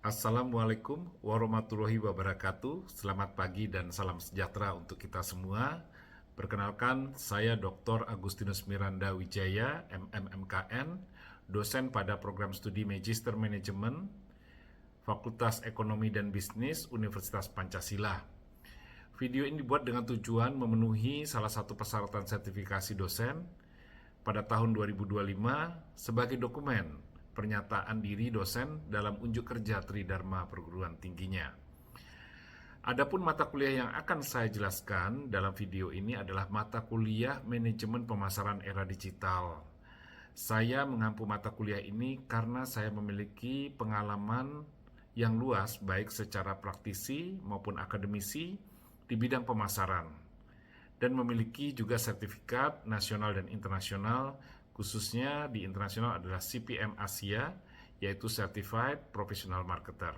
Assalamualaikum warahmatullahi wabarakatuh. Selamat pagi dan salam sejahtera untuk kita semua. Perkenalkan, saya Dr. Agustinus Miranda Wijaya, MMMKN, dosen pada program studi Magister Manajemen, Fakultas Ekonomi dan Bisnis, Universitas Pancasila. Video ini dibuat dengan tujuan memenuhi salah satu persyaratan sertifikasi dosen pada tahun 2025 sebagai dokumen pernyataan diri dosen dalam unjuk kerja Tridharma perguruan tingginya. Adapun mata kuliah yang akan saya jelaskan dalam video ini adalah mata kuliah Manajemen Pemasaran Era Digital. Saya mengampu mata kuliah ini karena saya memiliki pengalaman yang luas baik secara praktisi maupun akademisi di bidang pemasaran dan memiliki juga sertifikat nasional dan internasional, khususnya di internasional adalah CPM Asia, yaitu Certified Professional Marketer.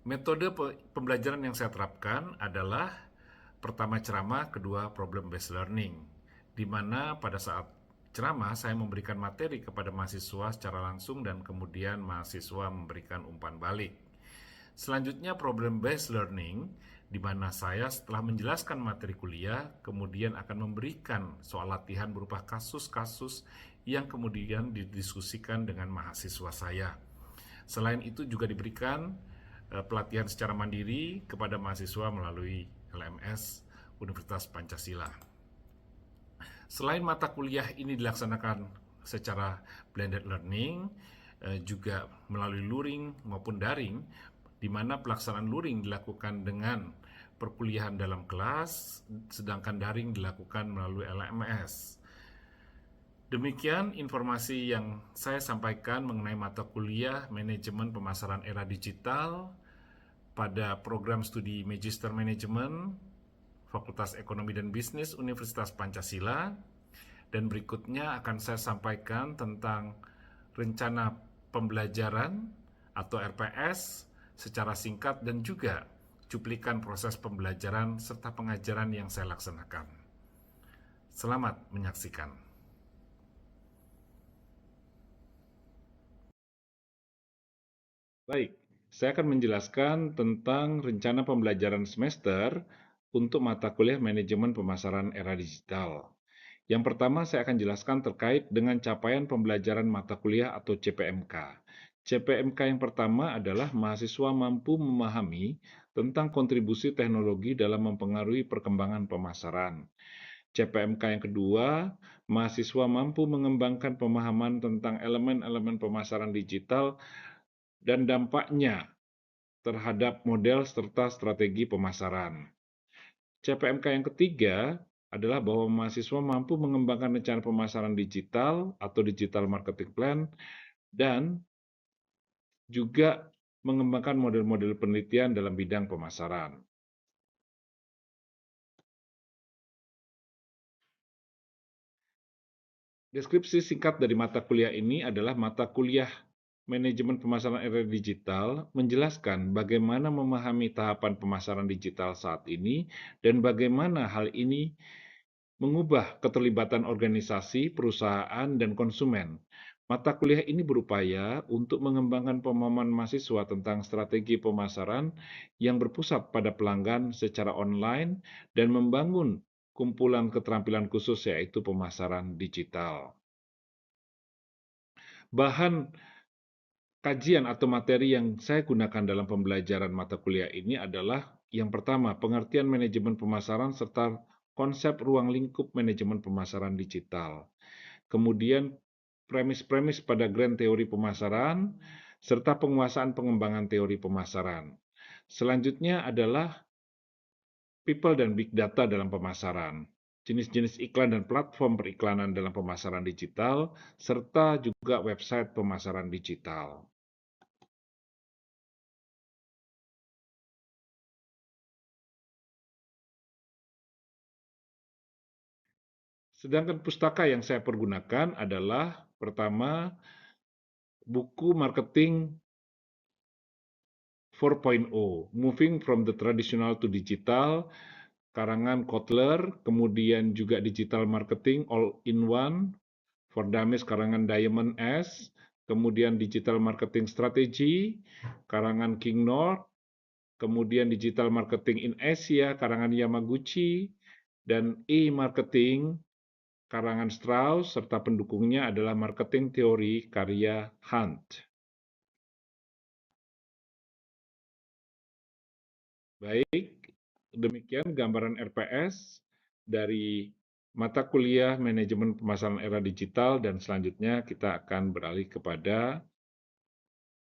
Metode pembelajaran yang saya terapkan adalah pertama ceramah, kedua problem based learning, di mana pada saat ceramah saya memberikan materi kepada mahasiswa secara langsung dan kemudian mahasiswa memberikan umpan balik. Selanjutnya problem based learning, di mana saya setelah menjelaskan materi kuliah, kemudian akan memberikan soal latihan berupa kasus-kasus yang kemudian didiskusikan dengan mahasiswa saya. Selain itu juga diberikan pelatihan secara mandiri kepada mahasiswa melalui LMS Universitas Pancasila. Selain mata kuliah ini dilaksanakan secara blended learning, juga melalui luring maupun daring, di mana pelaksanaan luring dilakukan dengan perkuliahan dalam kelas, sedangkan daring dilakukan melalui LMS. Demikian informasi yang saya sampaikan mengenai mata kuliah Manajemen Pemasaran Era Digital pada program studi Magister Manajemen Fakultas Ekonomi dan Bisnis Universitas Pancasila. Dan berikutnya akan saya sampaikan tentang rencana pembelajaran atau RPS secara singkat dan juga cuplikan proses pembelajaran serta pengajaran yang saya laksanakan. Selamat menyaksikan. Baik, saya akan menjelaskan tentang rencana pembelajaran semester untuk mata kuliah Manajemen Pemasaran Era Digital. Yang pertama saya akan jelaskan terkait dengan capaian pembelajaran mata kuliah atau CPMK. CPMK yang pertama adalah mahasiswa mampu memahami tentang kontribusi teknologi dalam mempengaruhi perkembangan pemasaran. CPMK yang kedua, mahasiswa mampu mengembangkan pemahaman tentang elemen-elemen pemasaran digital dan dampaknya terhadap model serta strategi pemasaran. CPMK yang ketiga adalah bahwa mahasiswa mampu mengembangkan rencana pemasaran digital atau digital marketing plan dan juga mengembangkan model-model penelitian dalam bidang pemasaran. Deskripsi singkat dari mata kuliah ini adalah mata kuliah Manajemen Pemasaran Era Digital menjelaskan bagaimana memahami tahapan pemasaran digital saat ini dan bagaimana hal ini mengubah keterlibatan organisasi, perusahaan, dan konsumen. Mata kuliah ini berupaya untuk mengembangkan pemahaman mahasiswa tentang strategi pemasaran yang berpusat pada pelanggan secara online dan membangun kumpulan keterampilan khusus yaitu pemasaran digital. Bahan kajian atau materi yang saya gunakan dalam pembelajaran mata kuliah ini adalah yang pertama, pengertian manajemen pemasaran serta konsep ruang lingkup manajemen pemasaran digital. Kemudian premis-premis pada grand teori pemasaran serta penguasaan pengembangan teori pemasaran. Selanjutnya adalah people dan big data dalam pemasaran, jenis-jenis iklan dan platform periklanan dalam pemasaran digital, serta juga website pemasaran digital. Sedangkan pustaka yang saya pergunakan adalah pertama, buku marketing 4.0, Moving from the Traditional to Digital, karangan Kotler, kemudian juga Digital Marketing All in One, for Dummies karangan Diamond S, kemudian Digital Marketing Strategy, karangan King North, kemudian Digital Marketing in Asia, karangan Yamaguchi, dan E-Marketing, karangan Strauss, serta pendukungnya adalah Marketing Teori karya Hunt. Baik, demikian gambaran RPS dari mata kuliah Manajemen Pemasaran Era Digital, dan selanjutnya kita akan beralih kepada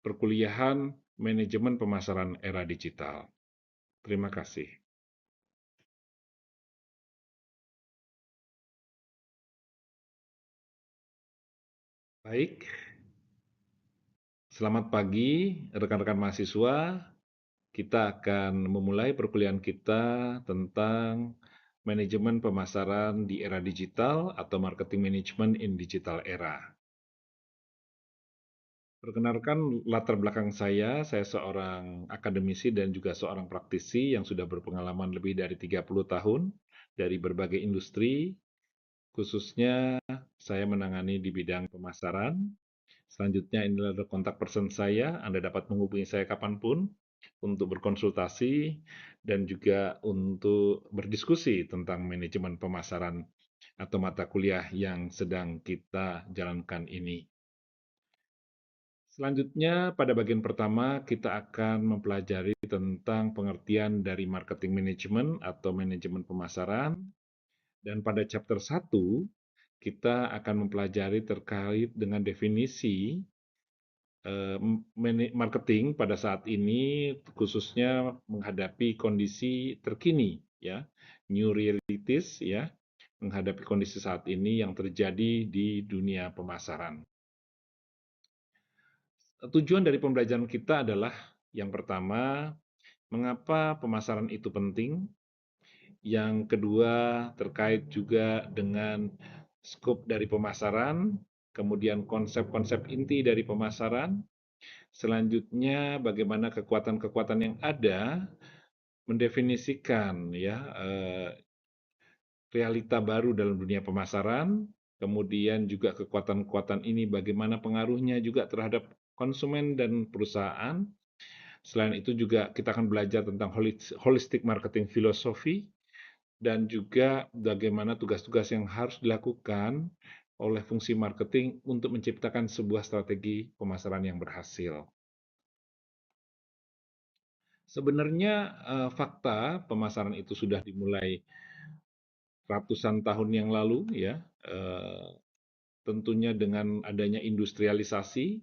perkuliahan Manajemen Pemasaran Era Digital. Terima kasih. Baik, selamat pagi rekan-rekan mahasiswa. Kita akan memulai perkuliahan kita tentang manajemen pemasaran di era digital atau marketing management in digital era. Perkenalkan latar belakang saya seorang akademisi dan juga seorang praktisi yang sudah berpengalaman lebih dari 30 tahun dari berbagai industri, khususnya saya menangani di bidang pemasaran. Selanjutnya ini adalah kontak person saya, Anda dapat menghubungi saya kapanpun untuk berkonsultasi dan juga untuk berdiskusi tentang manajemen pemasaran atau mata kuliah yang sedang kita jalankan ini. Selanjutnya, pada bagian pertama, kita akan mempelajari tentang pengertian dari marketing management atau manajemen pemasaran. Dan pada chapter 1, kita akan mempelajari terkait dengan definisi marketing pada saat ini, khususnya menghadapi kondisi terkini, ya, new realities, ya, menghadapi kondisi saat ini yang terjadi di dunia pemasaran. Tujuan dari pembelajaran kita adalah yang pertama, mengapa pemasaran itu penting. Yang kedua, terkait juga dengan skop dari pemasaran, kemudian konsep-konsep inti dari pemasaran. Selanjutnya, bagaimana kekuatan-kekuatan yang ada mendefinisikan ya realita baru dalam dunia pemasaran, kemudian juga kekuatan-kekuatan ini bagaimana pengaruhnya juga terhadap konsumen dan perusahaan. Selain itu juga kita akan belajar tentang holistic marketing philosophy dan juga bagaimana tugas-tugas yang harus dilakukan oleh fungsi marketing untuk menciptakan sebuah strategi pemasaran yang berhasil. Sebenarnya fakta pemasaran itu sudah dimulai ratusan tahun yang lalu, ya, tentunya dengan adanya industrialisasi,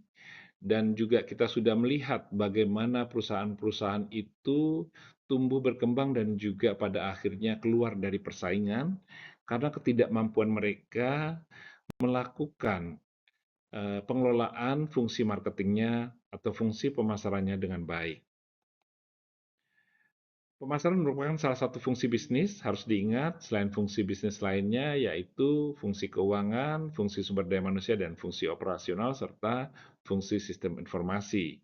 dan juga kita sudah melihat bagaimana perusahaan-perusahaan itu tumbuh berkembang dan juga pada akhirnya keluar dari persaingan karena ketidakmampuan mereka melakukan pengelolaan fungsi marketingnya atau fungsi pemasarannya dengan baik. Pemasaran merupakan salah satu fungsi bisnis, harus diingat, selain fungsi bisnis lainnya, yaitu fungsi keuangan, fungsi sumber daya manusia, dan fungsi operasional, serta fungsi sistem informasi.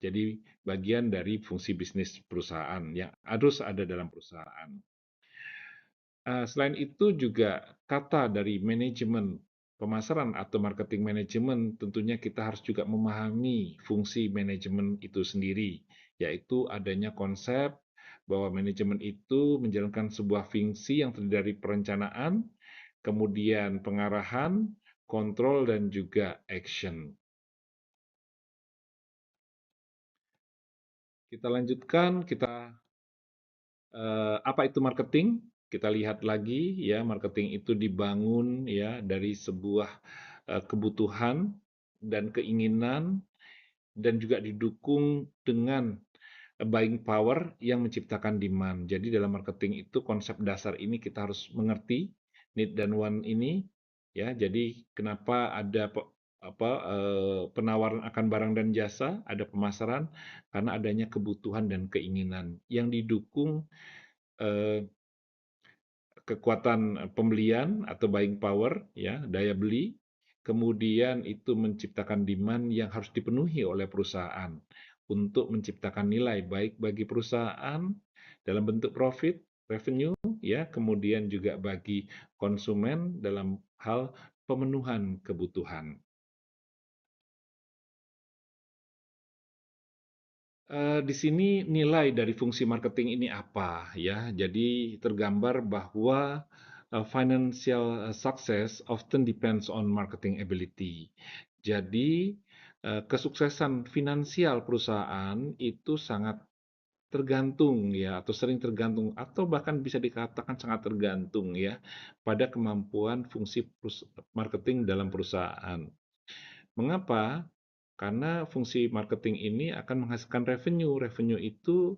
Jadi, bagian dari fungsi bisnis perusahaan yang harus ada dalam perusahaan. Selain itu juga kata dari manajemen pemasaran atau marketing manajemen, tentunya kita harus juga memahami fungsi manajemen itu sendiri, yaitu adanya konsep bahwa manajemen itu menjalankan sebuah fungsi yang terdiri dari perencanaan, kemudian pengarahan, kontrol, dan juga action. Kita lanjutkan, apa itu marketing? Kita lihat lagi, ya, marketing itu dibangun ya dari sebuah kebutuhan dan keinginan, dan juga didukung dengan buying power yang menciptakan demand. Jadi dalam marketing itu konsep dasar ini kita harus mengerti, need dan want ini, ya. Jadi kenapa ada penawaran akan barang dan jasa, ada pemasaran, karena adanya kebutuhan dan keinginan yang didukung kekuatan pembelian atau buying power, ya, daya beli. Kemudian itu menciptakan demand yang harus dipenuhi oleh perusahaan untuk menciptakan nilai baik bagi perusahaan dalam bentuk profit, revenue, ya, kemudian juga bagi konsumen dalam hal pemenuhan kebutuhan. Di sini nilai dari fungsi marketing ini apa ya? Jadi tergambar bahwa financial success often depends on marketing ability. Jadi kesuksesan finansial perusahaan itu sangat tergantung ya, atau sering tergantung, atau bahkan bisa dikatakan sangat tergantung ya pada kemampuan fungsi marketing dalam perusahaan. Mengapa? Karena fungsi marketing ini akan menghasilkan revenue. Revenue itu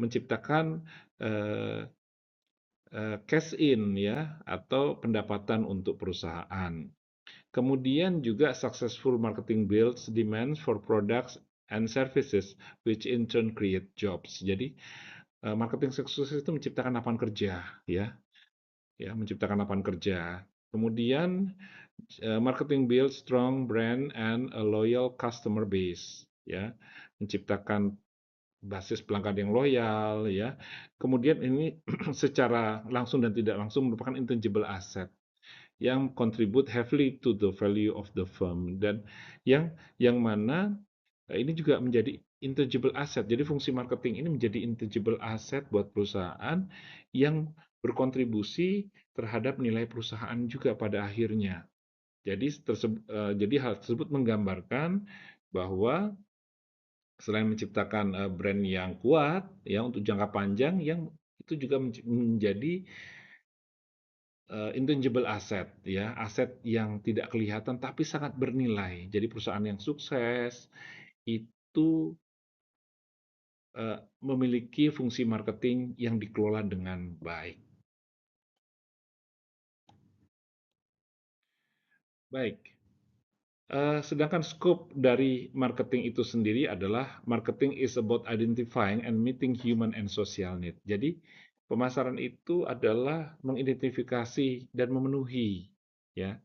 menciptakan eh, cash in ya, atau pendapatan untuk perusahaan. Kemudian juga successful marketing builds demands for products and services which in turn create jobs. Jadi marketing sukses itu menciptakan lapangan kerja ya, menciptakan lapangan kerja. Kemudian marketing build strong brand and a loyal customer base, ya, menciptakan basis pelanggan yang loyal, ya. Kemudian ini secara langsung dan tidak langsung merupakan intangible asset yang contribute heavily to the value of the firm, dan yang mana ini juga menjadi intangible asset. Jadi fungsi marketing ini menjadi intangible asset buat perusahaan yang berkontribusi terhadap nilai perusahaan juga pada akhirnya. Jadi hal tersebut menggambarkan bahwa selain menciptakan brand yang kuat ya untuk jangka panjang, yang itu juga menjadi intangible asset ya, aset yang tidak kelihatan tapi sangat bernilai. Jadi perusahaan yang sukses itu memiliki fungsi marketing yang dikelola dengan baik. Baik. Sedangkan scope dari marketing itu sendiri adalah marketing is about identifying and meeting human and social need. Jadi pemasaran itu adalah mengidentifikasi dan memenuhi ya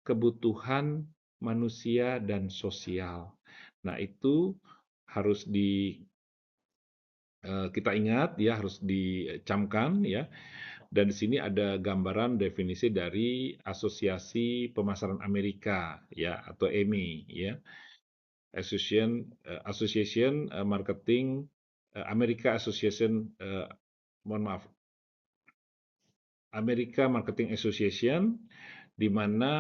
kebutuhan manusia dan sosial. Nah, itu harus kita ingat ya, harus dicamkan ya. Dan di sini ada gambaran definisi dari Asosiasi Pemasaran Amerika ya, atau AMI ya. Association Marketing America Association, mohon maaf, America Marketing Association, di mana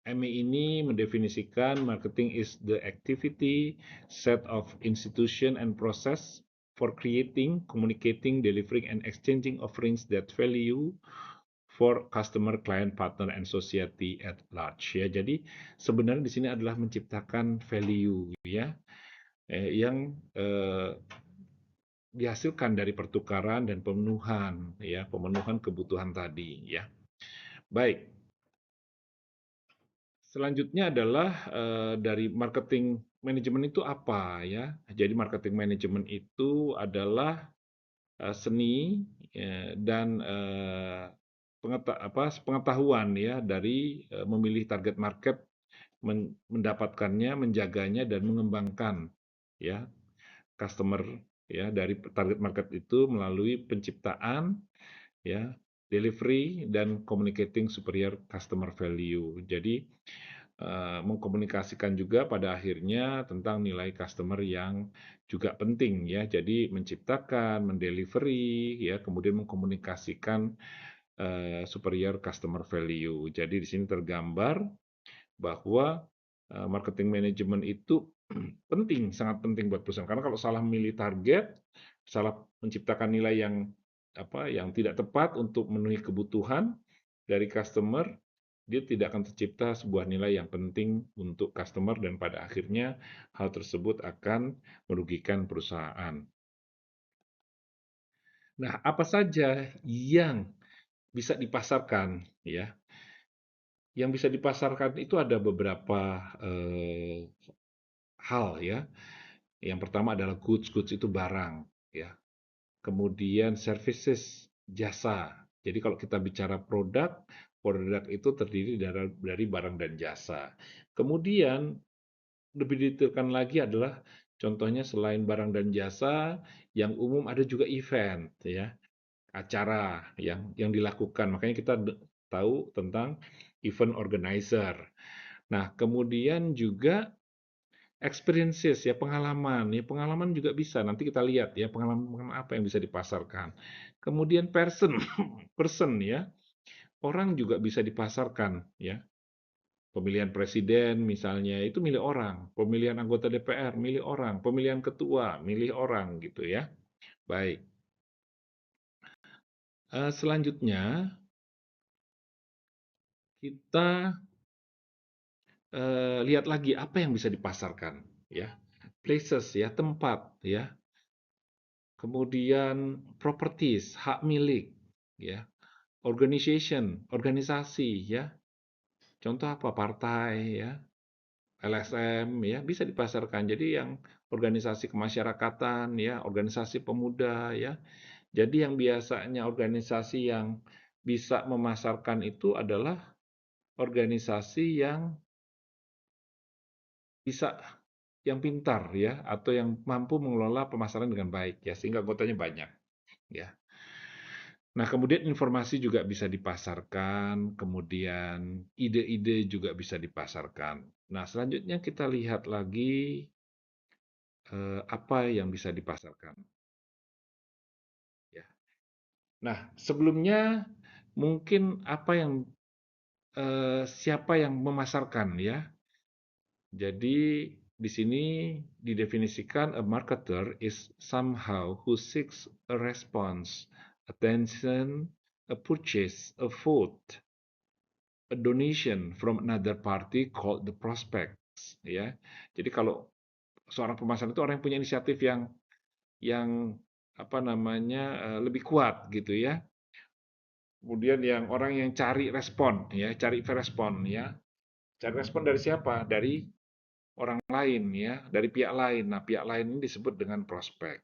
MI ini mendefinisikan marketing is the activity, set of institution and process for creating, communicating, delivering, and exchanging offerings that value for customer, client, partner, and society at large. Ya, jadi sebenarnya di sini adalah menciptakan value ya, yang dihasilkan dari pertukaran dan pemenuhan ya, pemenuhan kebutuhan tadi ya. Baik, selanjutnya adalah dari marketing manajemen itu apa ya? Jadi marketing manajemen itu adalah seni dan pengetahuan ya dari memilih target market, mendapatkannya, menjaganya, dan mengembangkan ya customer ya dari target market itu melalui penciptaan ya, delivery, dan communicating superior customer value. Jadi mengkomunikasikan juga pada akhirnya tentang nilai customer yang juga penting ya. Jadi menciptakan, mendelivery ya, kemudian mengkomunikasikan superior customer value. Jadi di sini tergambar bahwa marketing management itu penting, sangat penting buat perusahaan. Karena kalau salah memilih target, salah menciptakan nilai yang tidak tepat untuk memenuhi kebutuhan dari customer, dia tidak akan tercipta sebuah nilai yang penting untuk customer, dan pada akhirnya hal tersebut akan merugikan perusahaan. Nah, apa saja yang bisa dipasarkan ya? Yang bisa dipasarkan itu ada beberapa hal ya. Yang pertama adalah goods, goods itu barang ya. Kemudian services, jasa. Jadi kalau kita bicara produk, produk itu terdiri dari barang dan jasa. Kemudian lebih detailkan lagi adalah contohnya selain barang dan jasa, yang umum ada juga event ya, acara yang dilakukan. Makanya kita tahu tentang event organizer. Nah, kemudian juga experiences ya, pengalaman juga bisa, nanti kita lihat ya, pengalaman apa yang bisa dipasarkan. Kemudian person, person ya, orang juga bisa dipasarkan ya. Pemilihan presiden misalnya itu milih orang, pemilihan anggota DPR milih orang, pemilihan ketua milih orang gitu ya. Baik. Selanjutnya kita lihat lagi apa yang bisa dipasarkan ya. Places ya, tempat ya. Kemudian properties, hak milik ya. Organization, organisasi ya. Contoh apa? Partai ya, LSM ya, bisa dipasarkan. Jadi yang organisasi kemasyarakatan ya, organisasi pemuda ya. Jadi yang biasanya organisasi yang bisa memasarkan itu adalah organisasi yang bisa, yang pintar ya, atau yang mampu mengelola pemasaran dengan baik ya, sehingga anggotanya banyak ya. Nah, kemudian informasi juga bisa dipasarkan, kemudian ide-ide juga bisa dipasarkan. Nah, selanjutnya kita lihat lagi apa yang bisa dipasarkan ya. Nah, sebelumnya mungkin apa yang siapa yang memasarkan ya. Jadi di sini didefinisikan a marketer is somehow who seeks a response, attention, a purchase, a vote, a donation from another party called the prospects ya. Jadi kalau seorang pemasaran itu orang yang punya inisiatif yang apa namanya lebih kuat gitu ya. Kemudian yang orang yang cari respon ya, cari respon ya. Cari respon dari siapa? Dari orang lain ya, dari pihak lain. Nah, pihak lain ini disebut dengan prospek.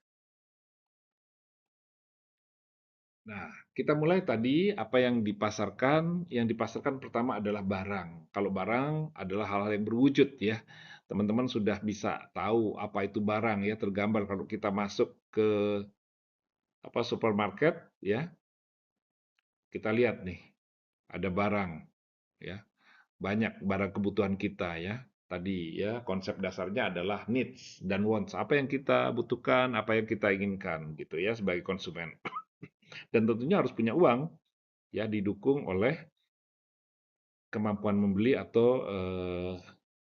Nah, kita mulai tadi apa yang dipasarkan. Yang dipasarkan pertama adalah barang. Kalau barang adalah hal-hal yang berwujud ya. Teman-teman sudah bisa tahu apa itu barang ya, tergambar kalau kita masuk ke apa supermarket ya. Kita lihat nih, ada barang ya. Banyak barang kebutuhan kita ya. Tadi ya, konsep dasarnya adalah needs dan wants. Apa yang kita butuhkan, apa yang kita inginkan gitu ya sebagai konsumen. Dan tentunya harus punya uang ya, didukung oleh kemampuan membeli atau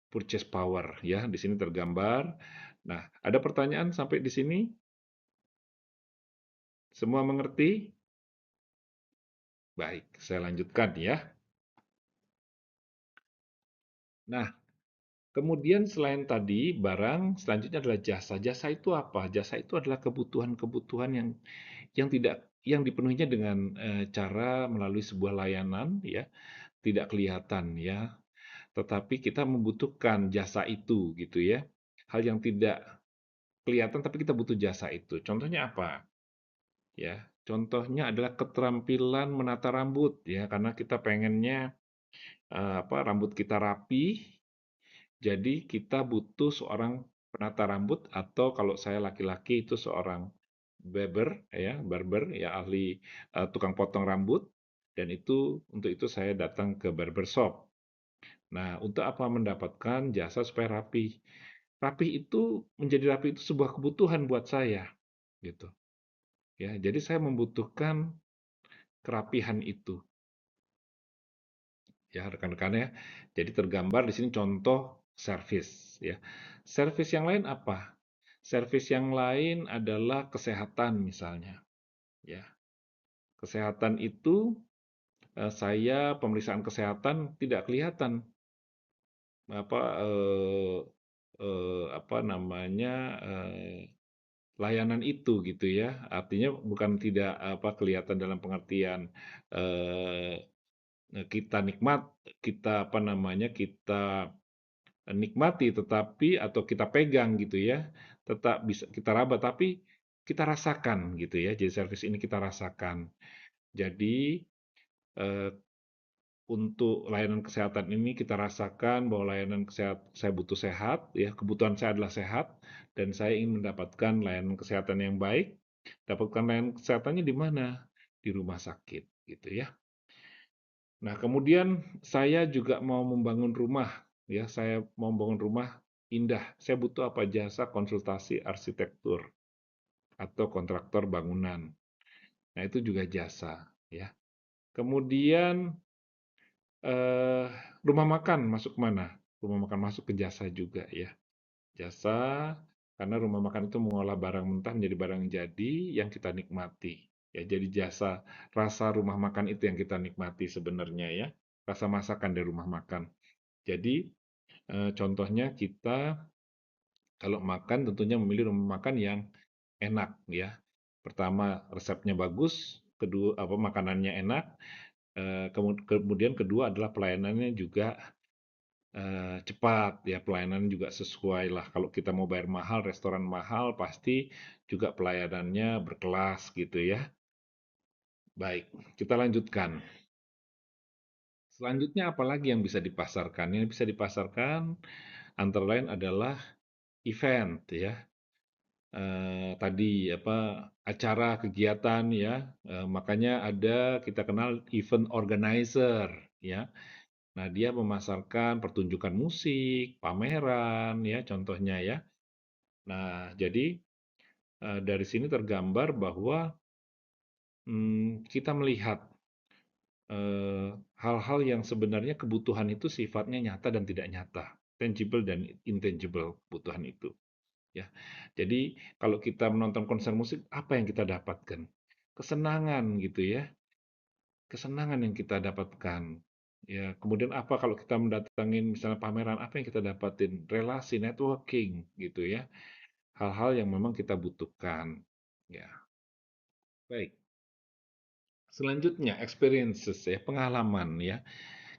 purchase power ya, di sini tergambar. Nah, ada pertanyaan sampai di sini? Semua mengerti? Baik, saya lanjutkan ya. Nah, kemudian selain tadi barang, selanjutnya adalah jasa. Jasa itu apa? Jasa itu adalah kebutuhan-kebutuhan yang tidak yang dipenuhinya dengan cara melalui sebuah layanan ya, tidak kelihatan ya, tetapi kita membutuhkan jasa itu gitu ya. Hal yang tidak kelihatan tapi kita butuh jasa itu. Contohnya apa? Ya, contohnya adalah keterampilan menata rambut ya, karena kita pengennya rambut kita rapi. Jadi kita butuh seorang penata rambut atau kalau saya laki-laki itu seorang barber ya, ahli tukang potong rambut, dan untuk itu saya datang ke barber shop. Nah, untuk apa? Mendapatkan jasa supaya rapi. Menjadi rapi itu sebuah kebutuhan buat saya, gitu. Ya, jadi saya membutuhkan kerapihan itu. Ya, rekan-rekan ya. Jadi tergambar di sini contoh servis ya. Servis yang lain apa? Servis yang lain adalah kesehatan misalnya, ya. Kesehatan itu saya pemeriksaan kesehatan tidak kelihatan apa apa namanya layanan itu gitu ya. Artinya bukan tidak apa kelihatan dalam pengertian eh, kita nikmat, kita apa namanya kita nikmati, tetapi atau kita pegang gitu ya, tetap bisa kita raba, tapi kita rasakan gitu ya. Jadi servis ini kita rasakan. Jadi eh, untuk layanan kesehatan ini kita rasakan bahwa layanan kesehatan saya butuh sehat, ya kebutuhan saya adalah sehat, dan saya ingin mendapatkan layanan kesehatan yang baik. Dapatkan layanan kesehatannya di mana? Di rumah sakit, gitu ya. Nah, kemudian saya juga mau membangun rumah, ya saya mau membangun rumah indah. Saya butuh apa? Jasa konsultasi arsitektur atau kontraktor bangunan. Nah, itu juga jasa, ya. Kemudian eh, rumah makan masuk mana? Rumah makan masuk ke jasa juga, ya. Jasa, karena rumah makan itu mengolah barang mentah menjadi barang jadi yang kita nikmati. Ya, jadi jasa rasa rumah makan itu yang kita nikmati sebenarnya, ya. Rasa masakan di rumah makan. Jadi contohnya kita kalau makan tentunya memilih rumah makan yang enak, ya. Pertama, resepnya bagus, kedua apa makanannya enak, kemudian kedua adalah pelayanannya juga cepat, ya. Pelayanan juga sesuai lah. Kalau kita mau bayar mahal, restoran mahal, pasti juga pelayanannya berkelas gitu, ya. Baik, kita lanjutkan. Selanjutnya apalagi yang bisa dipasarkan? Yang bisa dipasarkan antara lain adalah event, ya. Tadi apa acara kegiatan, ya. Makanya ada kita kenal event organizer, ya. Nah, dia memasarkan pertunjukan musik, pameran, ya, contohnya, ya. Nah, jadi dari sini tergambar bahwa kita melihat hal-hal yang sebenarnya kebutuhan itu sifatnya nyata dan tidak nyata, tangible dan intangible kebutuhan itu, ya. Jadi kalau kita menonton konser musik, apa yang kita dapatkan? Kesenangan gitu, ya. Kesenangan yang kita dapatkan. Ya, kemudian apa kalau kita mendatangin misalnya pameran, apa yang kita dapatin? Relasi, networking gitu, ya. Hal-hal yang memang kita butuhkan. Ya, baik. Selanjutnya experiences, ya, pengalaman, ya.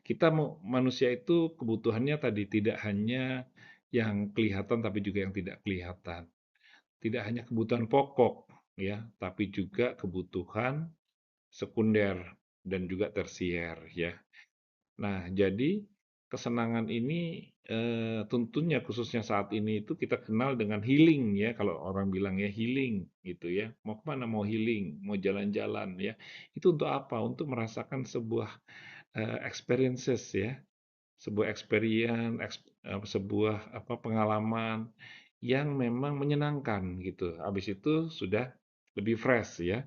Kita mau manusia itu kebutuhannya tadi tidak hanya yang kelihatan tapi juga yang tidak kelihatan. Tidak hanya kebutuhan pokok, ya, tapi juga kebutuhan sekunder dan juga tersier, ya. Nah, jadi kesenangan ini tentunya khususnya saat ini itu kita kenal dengan healing, ya, kalau orang bilang ya healing gitu, ya. Mau kemana? Mau healing, mau jalan-jalan, ya. Itu untuk apa? Untuk merasakan sebuah experiences, ya. Sebuah experience, sebuah apa pengalaman yang memang menyenangkan gitu. Habis itu sudah lebih fresh, ya.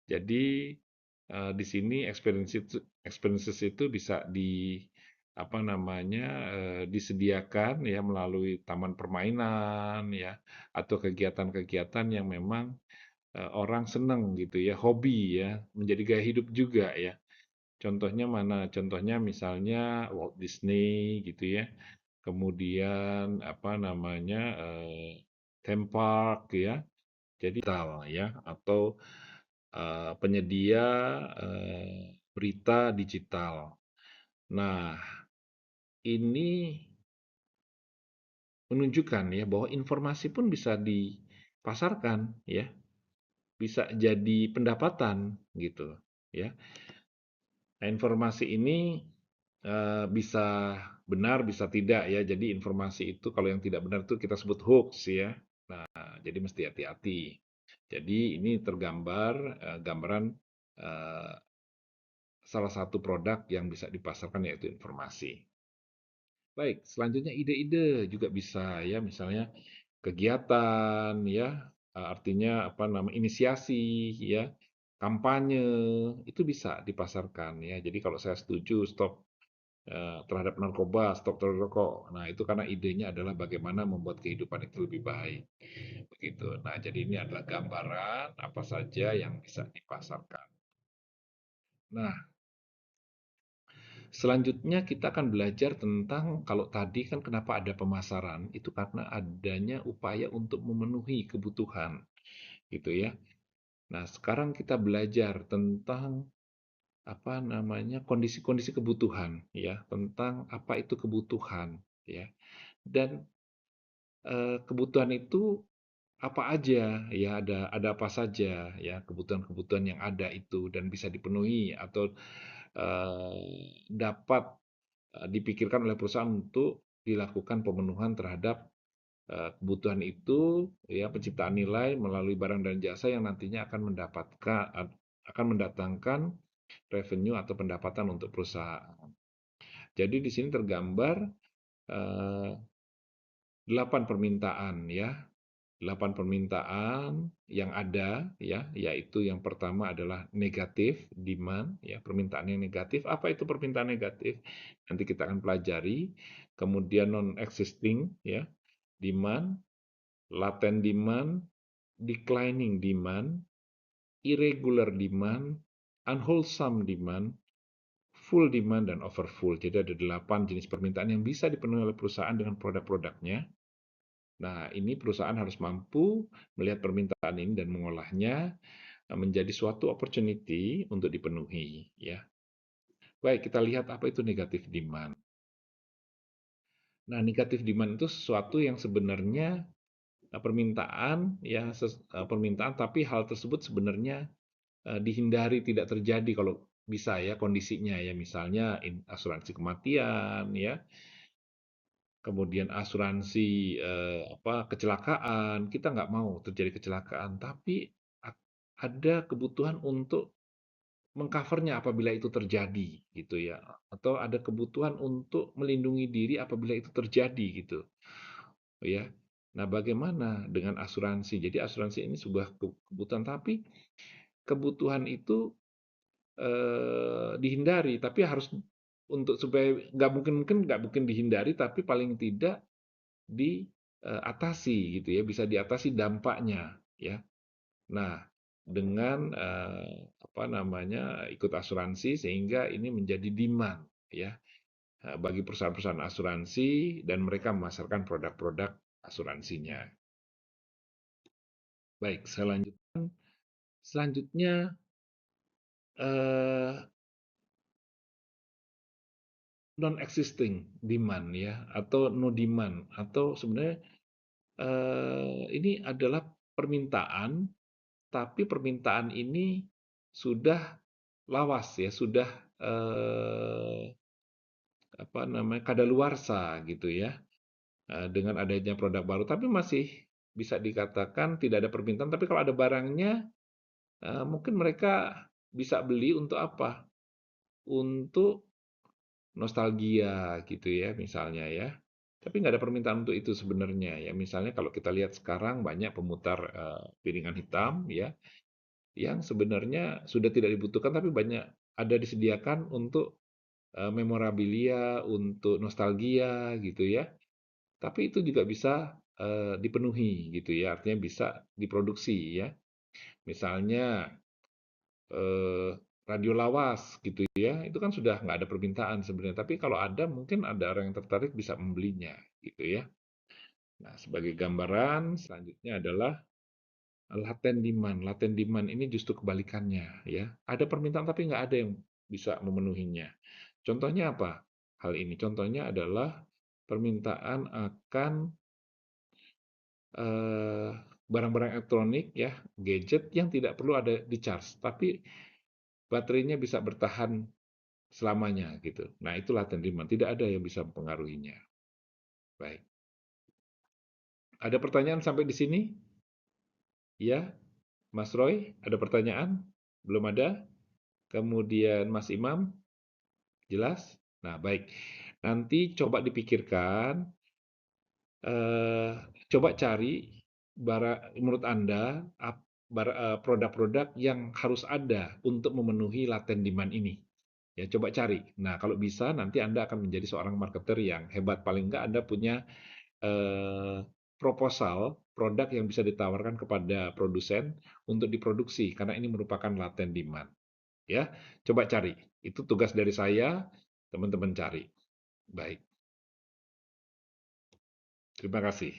Jadi di sini experiences itu bisa apa namanya, disediakan, ya, melalui taman permainan, ya, atau kegiatan-kegiatan yang memang orang senang gitu, ya, hobi, ya, menjadi gaya hidup juga, ya. Contohnya mana? Contohnya misalnya Walt Disney gitu, ya. Kemudian apa namanya, theme park, ya. Jadi ya, atau penyedia berita digital. Nah, ini menunjukkan, ya, bahwa informasi pun bisa dipasarkan, ya, bisa jadi pendapatan gitu, ya. Nah, informasi ini bisa benar, bisa tidak, ya. Jadi informasi itu kalau yang tidak benar itu kita sebut hoax, ya. Jadi mesti hati-hati. Jadi ini tergambar gambaran eh, salah satu produk yang bisa dipasarkan yaitu informasi. Baik, selanjutnya ide-ide juga bisa, ya, misalnya kegiatan, ya, artinya apa nama inisiasi, ya, kampanye itu bisa dipasarkan, ya. Jadi kalau saya setuju stop terhadap narkoba, stop terhadap rokok. Nah, itu karena idenya adalah bagaimana membuat kehidupan itu lebih baik. Begitu. Nah, jadi ini adalah gambaran apa saja yang bisa dipasarkan. Nah, selanjutnya kita akan belajar tentang kalau tadi kan kenapa ada pemasaran, itu karena adanya upaya untuk memenuhi kebutuhan, gitu, ya. Nah, sekarang kita belajar tentang apa namanya kondisi-kondisi kebutuhan, ya, tentang apa itu kebutuhan, ya. Dan kebutuhan itu apa aja, ya, ada apa saja, ya, kebutuhan-kebutuhan yang ada itu dan bisa dipenuhi atau dapat dipikirkan oleh perusahaan untuk dilakukan pemenuhan terhadap kebutuhan itu, ya, penciptaan nilai melalui barang dan jasa yang nantinya akan mendatangkan revenue atau pendapatan untuk perusahaan. Jadi di sini tergambar eh, 8 permintaan ya. 8 permintaan yang ada ya, yaitu yang pertama adalah negatif demand ya, permintaan yang negatif. Apa itu permintaan negatif? Nanti kita akan pelajari. Kemudian non-existing ya, demand, latent demand, declining demand, irregular demand, unwholesome demand, full demand, dan overfull. Jadi ada 8 jenis permintaan yang bisa dipenuhi oleh perusahaan dengan produk-produknya. Nah, ini perusahaan harus mampu melihat permintaan ini dan mengolahnya menjadi suatu opportunity untuk dipenuhi, ya. Baik, kita lihat apa itu negatif demand. Nah, negatif demand itu sesuatu yang sebenarnya permintaan, ya, permintaan, tapi hal tersebut sebenarnya dihindari tidak terjadi kalau bisa ya kondisinya ya, misalnya asuransi kematian, ya, kemudian asuransi kecelakaan, kita nggak mau terjadi kecelakaan, tapi ada kebutuhan untuk mengcovernya apabila itu terjadi, gitu ya, atau ada kebutuhan untuk melindungi diri apabila itu terjadi, gitu, ya. Nah, bagaimana dengan asuransi? Jadi asuransi ini sebuah kebutuhan, tapi kebutuhan itu dihindari, tapi harus untuk supaya nggak mungkin dihindari, tapi paling tidak diatasi gitu ya, bisa diatasi dampaknya ya. Nah, dengan ikut asuransi sehingga ini menjadi demand ya bagi perusahaan-perusahaan asuransi dan mereka memasarkan produk-produk asuransinya. Baik, selanjutnya eh, non-existing demand ya, atau no demand, atau sebenarnya ini adalah permintaan, tapi permintaan ini sudah lawas ya, sudah kadaluarsa gitu ya, dengan adanya produk baru, tapi masih bisa dikatakan tidak ada permintaan. Tapi kalau ada barangnya, mungkin mereka bisa beli untuk apa? Untuk nostalgia gitu ya, misalnya ya. Tapi nggak ada permintaan untuk itu sebenarnya ya. Misalnya kalau kita lihat sekarang banyak pemutar piringan hitam ya, yang sebenarnya sudah tidak dibutuhkan tapi banyak ada disediakan untuk memorabilia, untuk nostalgia gitu ya. Tapi itu juga bisa dipenuhi gitu ya, artinya bisa diproduksi ya. Misalnya eh, radio lawas gitu ya, itu kan sudah nggak ada permintaan sebenarnya. Tapi kalau ada, mungkin ada orang yang tertarik bisa membelinya gitu ya. Nah, sebagai gambaran selanjutnya adalah latent demand. Latent demand ini justru kebalikannya ya. Ada permintaan tapi nggak ada yang bisa memenuhinya. Contohnya apa? Hal ini contohnya adalah permintaan akan eh, barang-barang elektronik ya, gadget yang tidak perlu ada di charge, tapi baterainya bisa bertahan selamanya gitu. Nah, itu latent demand, tidak ada yang bisa mempengaruhinya. Baik. Ada pertanyaan sampai di sini? Ya, Mas Roy, ada pertanyaan? Belum ada? Kemudian Mas Imam, jelas? Nah, baik. Nanti coba dipikirkan, eh, coba cari menurut Anda produk-produk yang harus ada untuk memenuhi latent demand ini. Ya, coba cari. Nah, kalau bisa nanti Anda akan menjadi seorang marketer yang hebat. Paling enggak Anda punya eh, proposal produk yang bisa ditawarkan kepada produsen untuk diproduksi karena ini merupakan latent demand. Ya, coba cari. Itu tugas dari saya, teman-teman cari. Baik. Terima kasih.